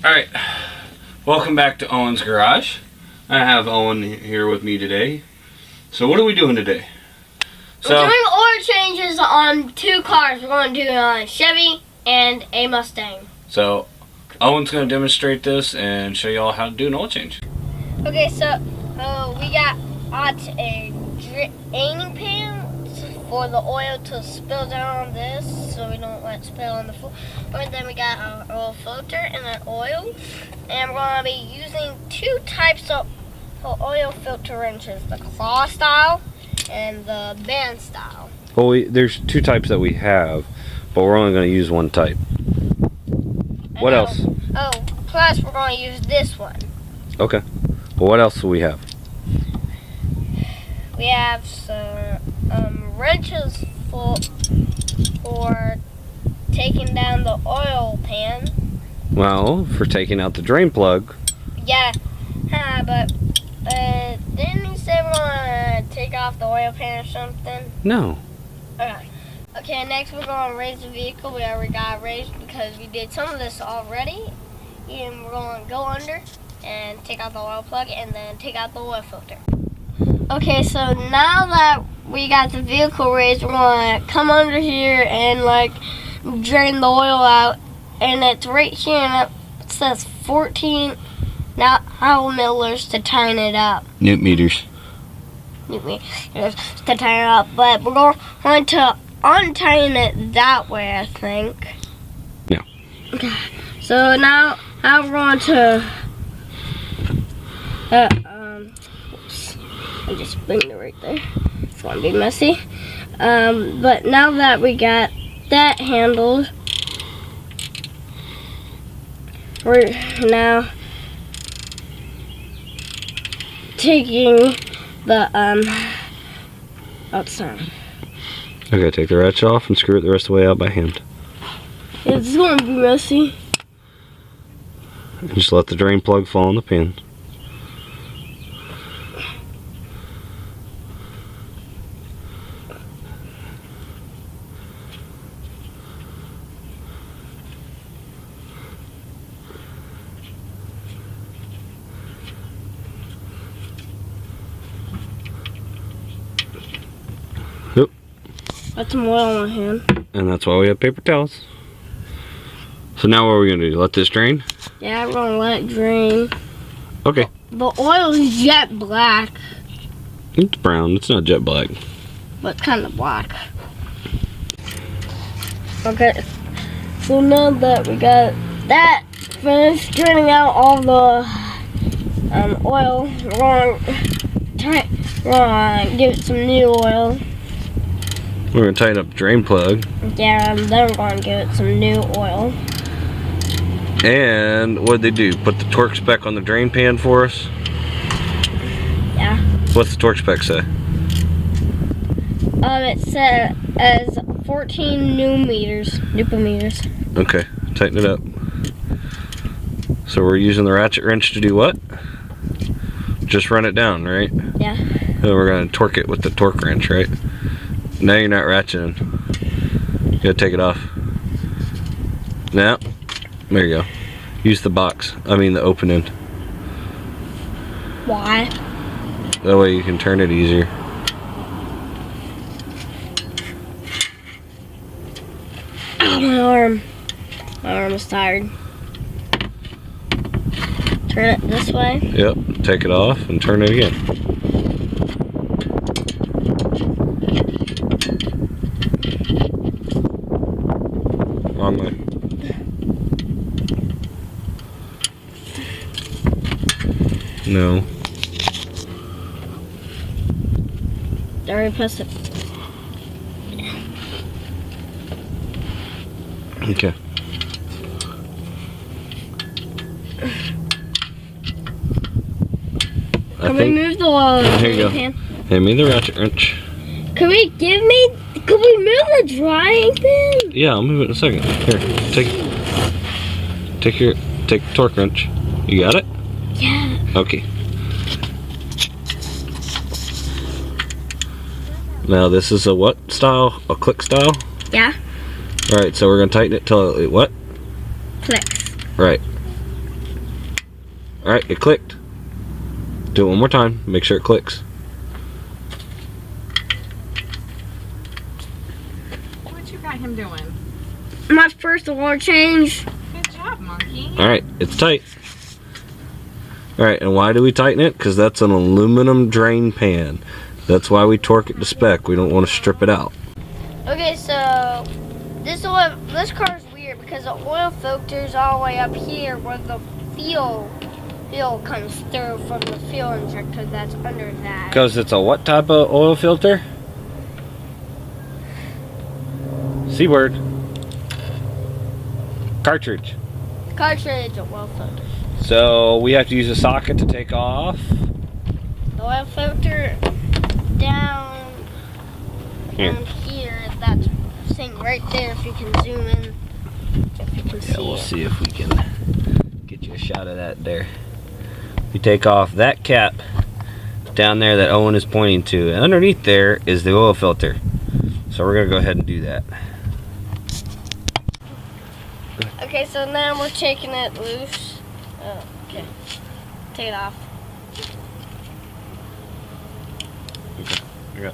Alright, welcome back to Owen's Garage. I have Owen here with me today. So what are we doing today? We're doing oil changes on two cars. We're going to do a Chevy and a Mustang. So Owen's going to demonstrate this and show you all how to do an oil change. Okay, so we got a draining pan for the oil to spill down on this, so we don't let it spill on the floor. And then we got our oil filter and an oil. And we're going to be using two types of oil filter wrenches, the claw style and the band style. Well, there's two types that we have, but we're only going to use one type. What else? Oh, plus we're going to use this one. Okay. Well, what else do we have? We have some wrenches for taking down the oil pan. Well, for taking out the drain plug. Yeah, but didn't you say we're going to take off the oil pan or something? No. Okay, next we're going to raise the vehicle. We already got it raised because we did some of this already. And we're going to go under and take out the oil plug and then take out the oil filter. Okay, so now that we got the vehicle raised, we're going to come under here and drain the oil out. And it's right here, and it says 14 milliliters to tighten it up. Newton meters. To tighten it up, but we're going to untighten it that way, I think. Yeah. Okay. So now we're going to I just bring it right there. It's going to be messy. But now that we got that handled, we're now taking the outside. Okay, take the ratchet off and screw it the rest of the way out by hand. It's going to be messy. And just let the drain plug fall in the pan. Yep. Got some oil on my hand. And that's why we have paper towels. So now what are we going to do? Let this drain? Yeah, we're going to let it drain. Okay. The oil is jet black. It's brown. It's not jet black. But it's kind of black. Okay. So now that we got that finished draining out all the oil, we're going to give it some new oil. We're going to tighten up the drain plug. Yeah, and then we're going to give it some new oil. And what'd they do? Put the torque spec on the drain pan for us? Yeah. What's the torque spec say? It says as 14 Newton meters. Okay, tighten it up. So we're using the ratchet wrench to do what? Just run it down, right? Yeah. And we're going to torque it with the torque wrench, right? Now you're not ratcheting. You gotta take it off. Now, there you go. Use the box. I mean the open end. Why? That way you can turn it easier. Oh, my arm. My arm is tired. Turn it this way. Yep, take it off and turn it again. Wrong way. No. I already pressed it. Okay. Can we move the oil? Here you go. Hand me the ratchet wrench. Could we move the drying pan? Yeah, I'll move it in a second. Here, take the torque wrench. You got it? Yeah. Okay. Now this is a what style? A click style? Yeah. Alright, so we're going to tighten it till it what? Clicks. Right. Alright, it clicked. Do it one more time. Make sure it clicks. What you got him doing? My first oil change. Good job, monkey. Alright, it's tight. Alright, and why do we tighten it? Because that's an aluminum drain pan. That's why we torque it to spec. We don't want to strip it out. Okay, so this car is weird because the oil filter's all the way up here where the fuel comes through from the fuel injector that's under that. Because it's a what type of oil filter? C-word. Cartridge. Cartridge oil filter. So we have to use a socket to take off. The oil filter down Here. here. That's thing right there. If you can zoom in, if you can see Yeah, we'll it. see if we can get you a shot of that there. We take off that cap down there that Owen is pointing to, and underneath there is the oil filter. So we're gonna go ahead and do that. Okay, so now we're taking it loose. Oh, okay. Take it off. Okay, I got.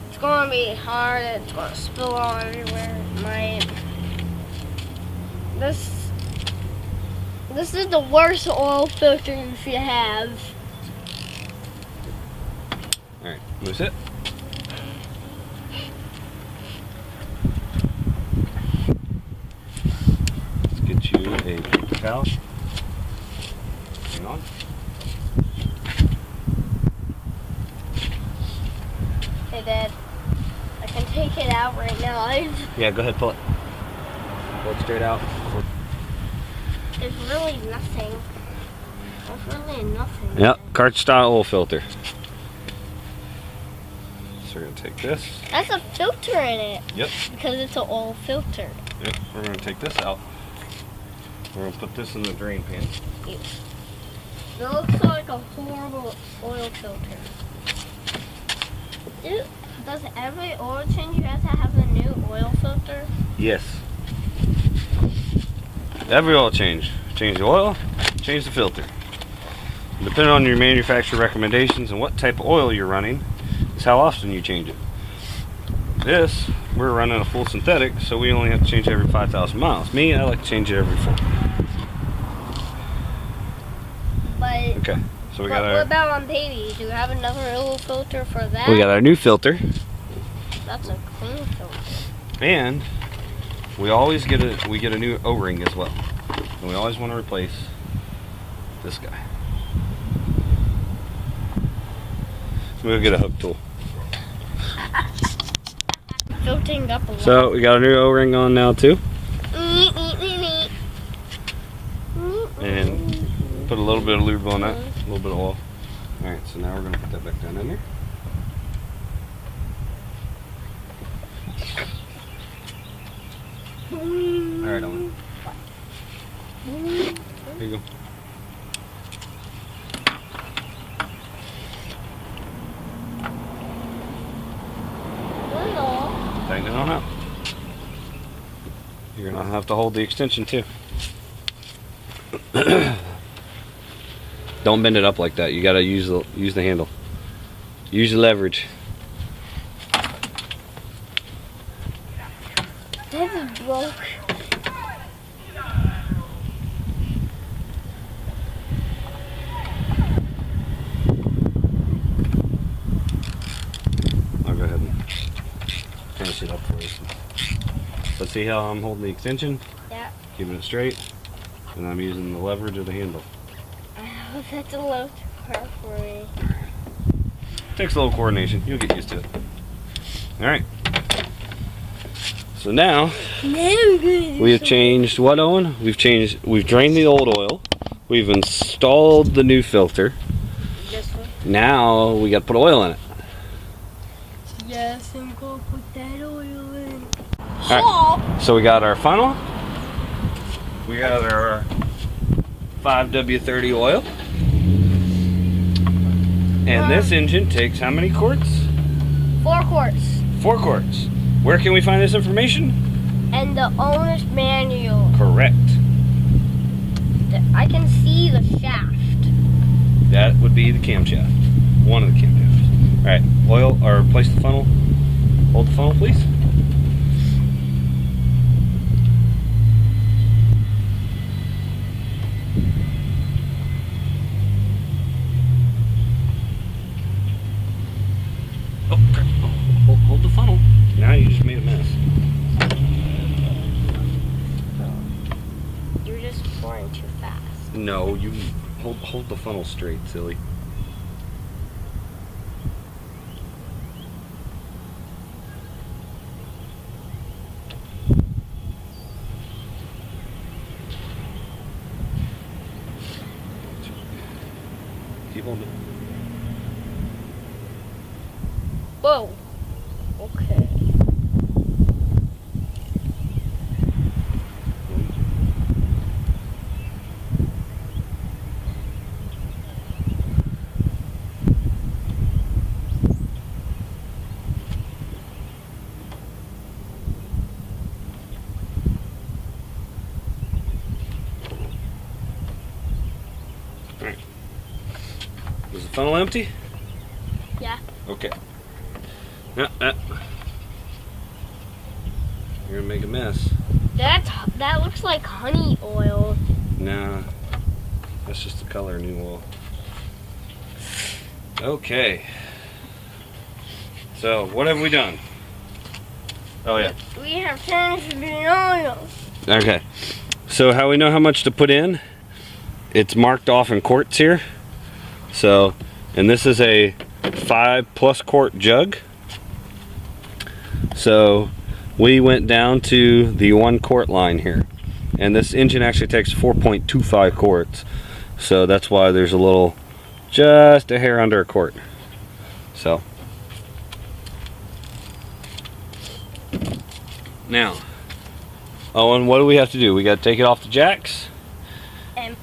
It's gonna be hard. It's gonna spill all everywhere. It might. This is the worst oil filter if you have. All right, loose it. Let's get you a paper towel. Hang on. Hey, Dad. I can take it out right now. Yeah, go ahead, pull it. Pull it straight out. There's really nothing. There's really nothing. Yep, cart style oil filter. So we're gonna take this. That's a filter in it. Yep. Because it's an oil filter. Yep, we're gonna take this out. We're gonna put this in the drain pan. It looks like a horrible oil filter. Does every oil change you have to have a new oil filter? Yes. Every oil change. Change the oil, change the filter. Depending on your manufacturer recommendations and what type of oil you're running, is how often you change it. This, we're running a full synthetic, so we only have to change it every 5,000 miles. Me, I like to change it every 4. But Okay, so we what got our about on baby? Do we have another oil filter for that? we got our new filter, That's a clean filter. and we always get a new O-ring as well. And we always want to replace this guy. We'll get a hook tool. Filtering up a lot. So we got a new O-ring on now too, and put a little bit of lube on that, a little bit of oil. All right, so now we're gonna put that back down in there. All right, Owen. Here you go. Tighten it on up. You're gonna have to hold the extension too. Don't bend it up like that. You gotta use the handle. Use the leverage. That's broke. I'll go ahead and finish it up for you. Let's see how I'm holding the extension. Yeah. Keeping it straight. And I'm using the leverage of the handle. Oh, that's a little too hard for me. Takes a little coordination. You'll get used to it. Alright. So now we have changed what, Owen? We've drained the old oil. We've installed the new filter. This one? Now we gotta put oil in it. Yes, I'm gonna put that oil in. Alright. So we got our funnel. We got our 5W30 oil. And this engine takes how many quarts? 4 quarts. 4 quarts. Where can we find this information? And the owner's manual. Correct. I can see the shaft. That would be the camshaft. One of the camshafts. Alright, oil, or place the funnel. Hold the funnel, please. Oh, crap. Oh, hold the funnel. Now you just made a mess. You're just pouring too fast. No, you hold the funnel straight, silly. Keep holding it. Whoa. Okay. Alright. Was the funnel empty? Yeah. Okay. Yeah, you're gonna make a mess. That looks like honey oil. Nah, that's just the color of new oil. Okay. So, what have we done? Oh yeah. We have changed the oil. Okay. So how we know how much to put in? It's marked off in quarts here. So, and this is a 5+ quart jug. So we went down to the 1 quart line here, and this engine actually takes 4.25 quarts, so that's why there's a little, just a hair under a quart. So now, Owen, what do we have to do? We got to take it off the jacks And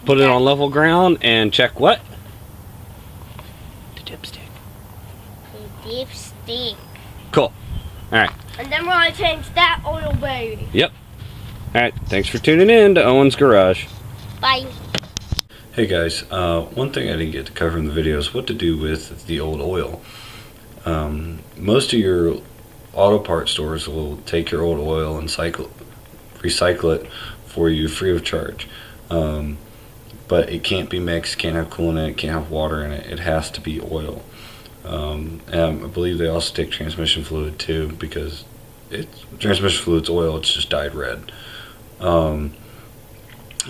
put it on level ground and check what? The dipstick. the dipstick. Cool. Alright. And then we're gonna change that oil, baby. Yep. Alright, thanks for tuning in to Owen's Garage. Bye. Hey guys, one thing I didn't get to cover in the video is what to do with the old oil. Most of your auto parts stores will take your old oil and recycle it for you free of charge. But it can't be mixed, can't have coolant in it, can't have water in it. It has to be oil. And I believe they also take transmission fluid too, because transmission fluid's oil, it's just dyed red.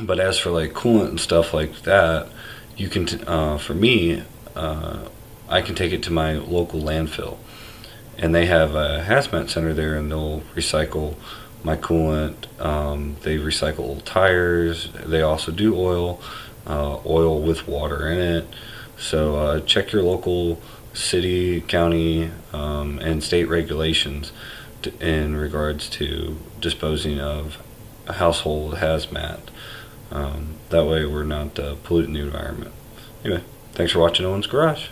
But as for like coolant and stuff like that, you can for me, I can take it to my local landfill, and they have a hazmat center there, and they'll recycle my coolant. They recycle old tires. They also do oil with water in it. So check your local city, county, and state regulations in regards to disposing of household hazmat. That way we're not polluting the environment. Anyway, thanks for watching Owen's Garage.